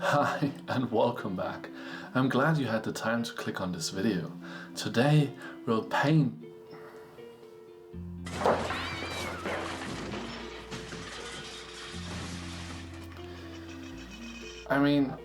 Hi and welcome back. I'm glad you had the time to click on this video. Today we'll paint...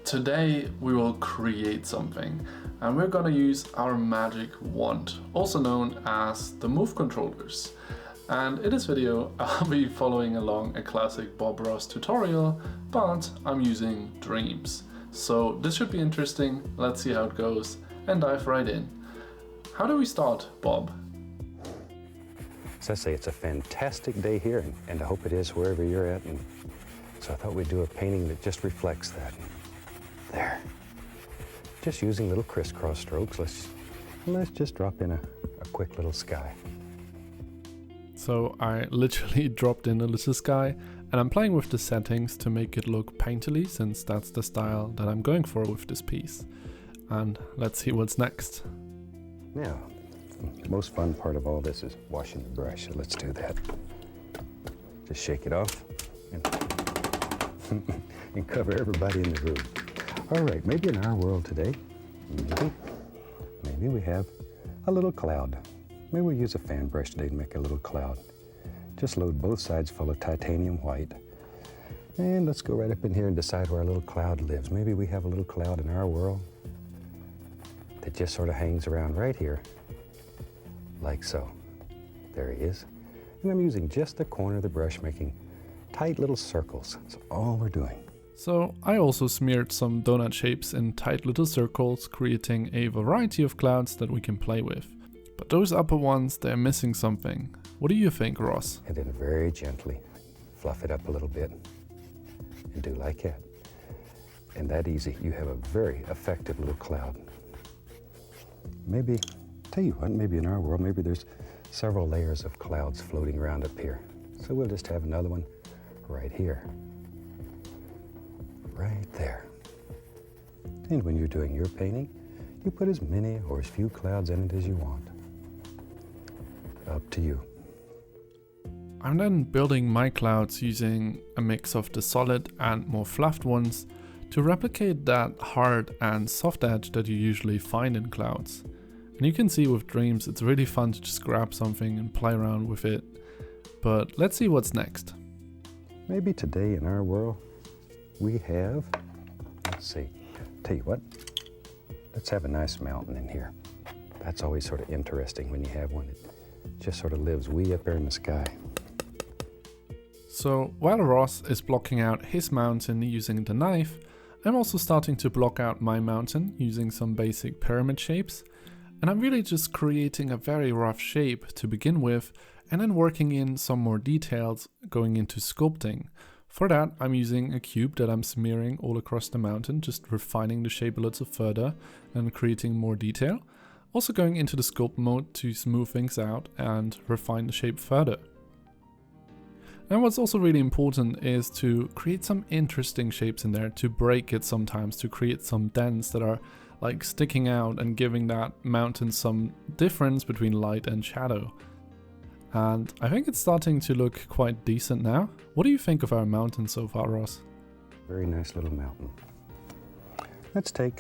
Today we will create something and we're gonna use our magic wand, also known as the Move controllers. And in this video, I'll be following along a classic Bob Ross tutorial, but I'm using Dreams. So this should be interesting. Let's see how it goes and dive right in. How do we start, Bob? As I say, it's a fantastic day here, and I hope it is wherever you're at. And so I thought we'd do a painting that just reflects that. There. Just using little crisscross strokes, let's just drop in a quick little sky. So I literally dropped in a little sky, and I'm playing with the settings to make it look painterly, since that's the style that I'm going for with this piece. And let's see what's next. Now, the most fun part of all this is washing the brush, so let's do that. Just shake it off and, and cover everybody in the room. All right, maybe in our world today, maybe we have a little cloud. Maybe we'll use a fan brush today to make a little cloud. Just load both sides full of titanium white. And let's go right up in here and decide where our little cloud lives. Maybe we have a little cloud in our world that just sort of hangs around right here, like so. There he is. And I'm using just the corner of the brush, making tight little circles. That's all we're doing. So I also smeared some donut shapes in tight little circles, creating a variety of clouds that we can play with. But those upper ones, they're missing something. What do you think, Ross? And then very gently fluff it up a little bit and do like that. And that easy, you have a very effective little cloud. Maybe, tell you what, maybe in our world, maybe there's several layers of clouds floating around up here. So we'll just have another one right here. Right there. And when you're doing your painting, you put as many or as few clouds in it as you want. Up to you. I'm then building my clouds using a mix of the solid and more fluffed ones to replicate that hard and soft edge that you usually find in clouds. And you can see with Dreams, it's really fun to just grab something and play around with it. But let's see what's next. Maybe today in our world, we have, let's see, tell you what, let's have a nice mountain in here. That's always sort of interesting when you have one that just sort of lives way up there in the sky. So while Ross is blocking out his mountain using the knife, I'm also starting to block out my mountain using some basic pyramid shapes. And I'm really just creating a very rough shape to begin with, and then working in some more details going into sculpting. For that, I'm using a cube that I'm smearing all across the mountain, just refining the shape a little further and creating more detail. Also going into the sculpt mode to smooth things out and refine the shape further. And what's also really important is to create some interesting shapes in there, to break it sometimes, to create some dents that are like sticking out and giving that mountain some difference between light and shadow. And I think it's starting to look quite decent now. What do you think of our mountain so far, Ross? Very nice little mountain.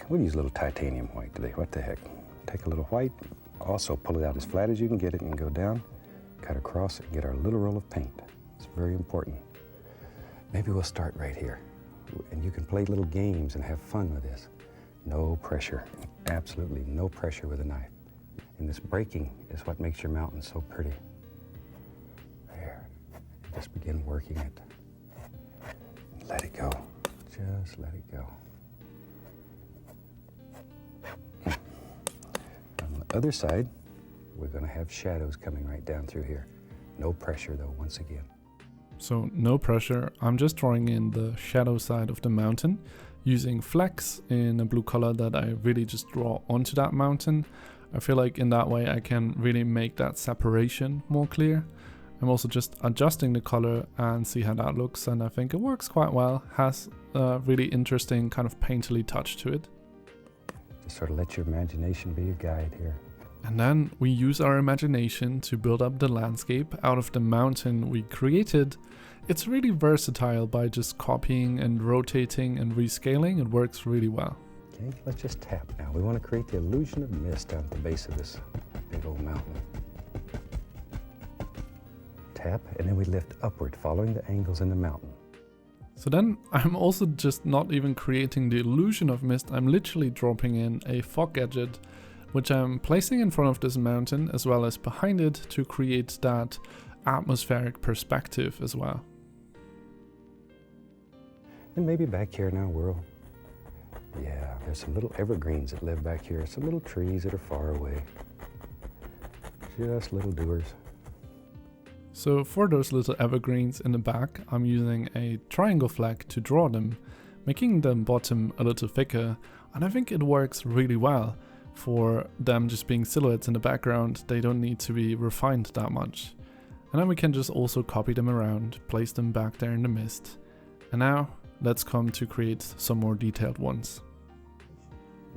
We'll use a little titanium white today, what the heck. Take a little white, also pull it out as flat as you can get it and go down, cut across it, and get our little roll of paint. It's very important. Maybe we'll start right here. And you can play little games and have fun with this. No pressure, absolutely no pressure with a knife. And this breaking is what makes your mountain so pretty. There, just begin working it. Let it go, just let it go. On the other side, we're gonna have shadows coming right down through here. No pressure though, once again. So no pressure, I'm just drawing in the shadow side of the mountain using flecks in a blue color that I really just draw onto that mountain. I feel like in that way I can really make that separation more clear. I'm also just adjusting the color and see how that looks, and I think it works quite well. Has a really interesting kind of painterly touch to it. Just sort of let your imagination be your guide here. And then we use our imagination to build up the landscape out of the mountain we created. It's really versatile by just copying and rotating and rescaling. It works really well. Okay, let's just tap now. We want to create the illusion of mist down at the base of this big old mountain. Tap, and then we lift upward, following the angles in the mountain. So then I'm also just not even creating the illusion of mist. I'm literally dropping in a fog gadget, which I'm placing in front of this mountain as well as behind it to create that atmospheric perspective as well. And maybe back here in our world, yeah, there's some little evergreens that live back here, some little trees that are far away. Just little doers. So for those little evergreens in the back, I'm using a triangle flag to draw them, making the bottom a little thicker, and I think it works really well. For them just being silhouettes in the background, they don't need to be refined that much. And then we can just also copy them around, place them back there in the mist. And now let's come to create some more detailed ones.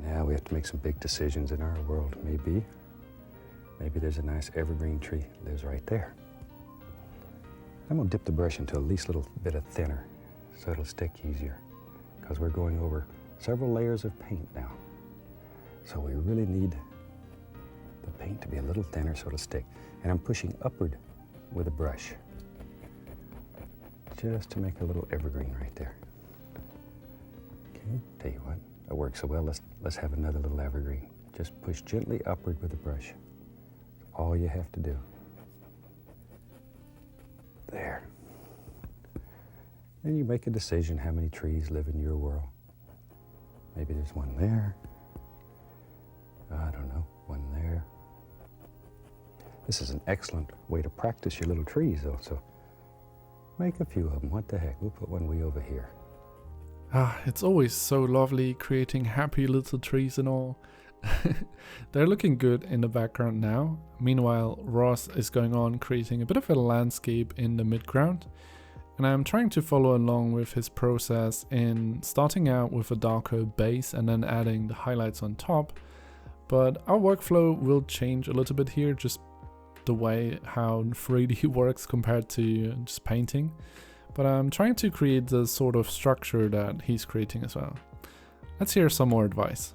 Now we have to make some big decisions in our world. Maybe there's a nice evergreen tree that lives right there. I'm gonna dip the brush into at least a little bit of thinner so it'll stick easier, because we're going over several layers of paint now. So we really need the paint to be a little thinner so it'll stick. And I'm pushing upward with a brush just to make a little evergreen right there. Okay, tell you what, that works so well. Let's have another little evergreen. Just push gently upward with the brush. That's all you have to do. There. Then you make a decision how many trees live in your world. Maybe there's one there. I don't know, one there. This is an excellent way to practice your little trees though, so make a few of them. What the heck, we'll put one way over here. It's always so lovely creating happy little trees and all. They're looking good in the background now. Meanwhile, Ross is going on creating a bit of a landscape in the midground. And I'm trying to follow along with his process in starting out with a darker base and then adding the highlights on top. But our workflow will change a little bit here, just the way how 3D works compared to just painting. But I'm trying to create the sort of structure that he's creating as well. Let's hear some more advice.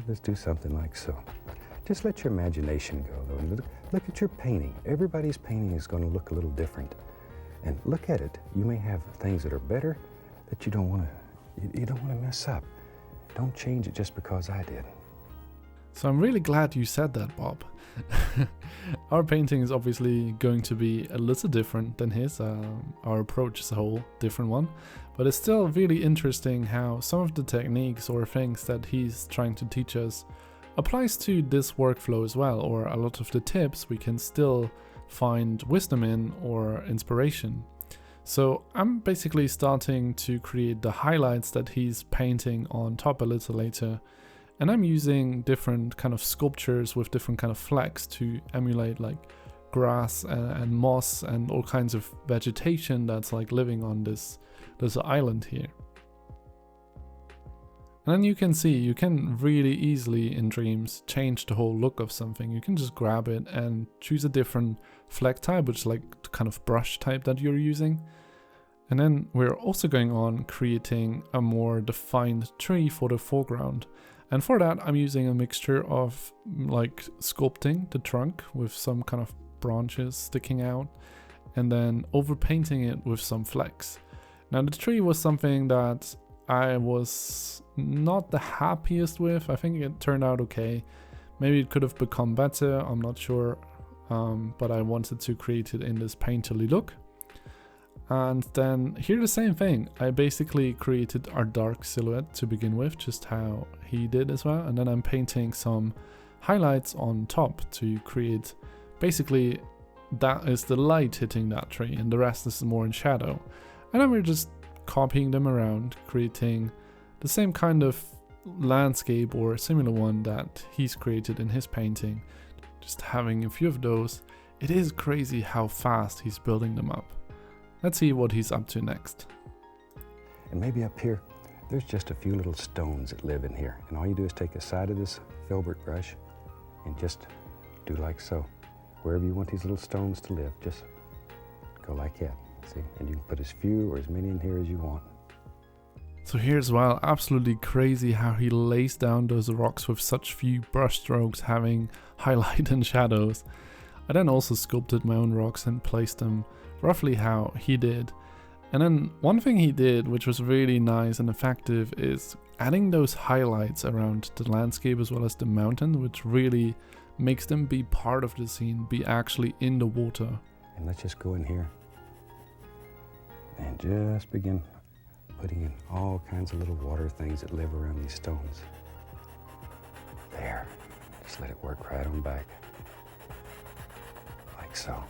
Let's do something like so. Just let your imagination go though. Look at your painting. Everybody's painting is going to look a little different. And look at it. You may have things that are better that you don't want to mess up. Don't change it just because I did. So I'm really glad you said that, Bob. Our painting is obviously going to be a little different than his. Our approach is a whole different one. But it's still really interesting how some of the techniques or things that he's trying to teach us applies to this workflow as well, or a lot of the tips we can still find wisdom in or inspiration. So I'm basically starting to create the highlights that he's painting on top a little later. And I'm using different kind of sculptures with different kind of flags to emulate like grass and moss and all kinds of vegetation that's like living on this island here. And then you can see, you can really easily in Dreams change the whole look of something. You can just grab it and choose a different flag type, which is like the kind of brush type that you're using. And then we're also going on creating a more defined tree for the foreground. And for that, I'm using a mixture of like sculpting the trunk with some kind of branches sticking out and then overpainting it with some flecks. Now the tree was something that I was not the happiest with. I think it turned out okay. Maybe it could have become better, I'm not sure. But I wanted to create it in this painterly look. And then here the same thing. I basically created our dark silhouette to begin with, just how he did as well. And then I'm painting some highlights on top to create, basically that is the light hitting that tree and the rest is more in shadow. And then we're just copying them around, creating the same kind of landscape or a similar one that he's created in his painting. Just having a few of those. It is crazy how fast he's building them up. Let's see what he's up to next. And maybe up here, There's just a few little stones that live in here, and all you do is take a side of this filbert brush and just do like so. Wherever you want these little stones to live, just go like that, see? And you can put as few or as many in here as you want. So here as well, absolutely crazy how he lays down those rocks with such few brush strokes, having highlight and shadows. I then also sculpted my own rocks and placed them roughly how he did. And then one thing he did, which was really nice and effective, is adding those highlights around the landscape as well as the mountain, which really makes them be part of the scene, be actually in the water. And let's just go in here and just begin putting in all kinds of little water things that live around these stones. There, just let it work right on back, like so.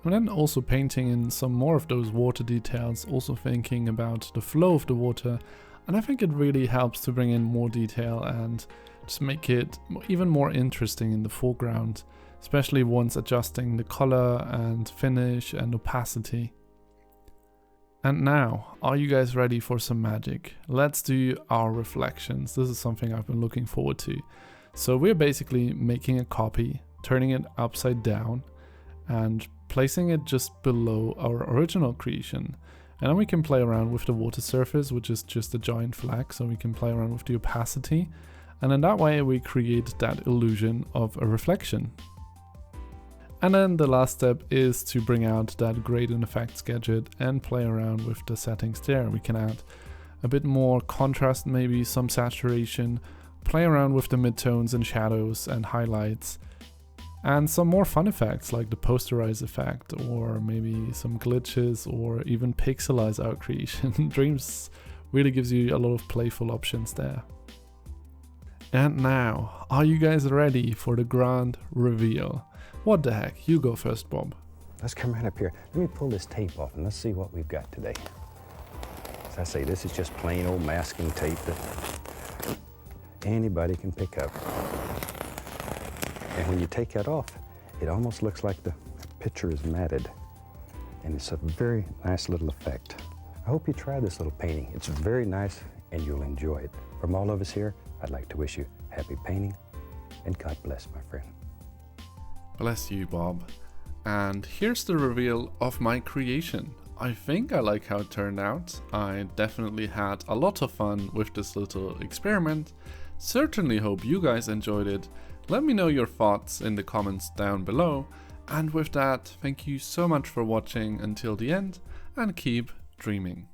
And then also painting in some more of those water details, also thinking about the flow of the water, and I think it really helps to bring in more detail and just make it even more interesting in the foreground, especially once adjusting the color and finish and opacity. And now, are you guys ready for some magic? Let's do our reflections. This is something I've been looking forward to. So we're basically making a copy, turning it upside down, and placing it just below our original creation. And then we can play around with the water surface, which is just a giant flag, so we can play around with the opacity. And in that way we create that illusion of a reflection. And then the last step is to bring out that Gradient Effects gadget and play around with the settings there. We can add a bit more contrast, maybe some saturation, play around with the midtones and shadows and highlights, and some more fun effects like the posterize effect, or maybe some glitches, or even pixelize our creation. Dreams really gives you a lot of playful options there. And now, are you guys ready for the grand reveal? What the heck? You go first, Bob. Let's come right up here. Let me pull this tape off and let's see what we've got today. As I say, this is just plain old masking tape that anybody can pick up. And when you take that off, it almost looks like the picture is matted. And it's a very nice little effect. I hope you try this little painting. It's very nice and you'll enjoy it. From all of us here, I'd like to wish you happy painting and God bless, my friend. Bless you, Bob. And here's the reveal of my creation. I think I like how it turned out. I definitely had a lot of fun with this little experiment. Certainly hope you guys enjoyed it. Let me know your thoughts in the comments down below. And with that, thank you so much for watching until the end, and keep dreaming.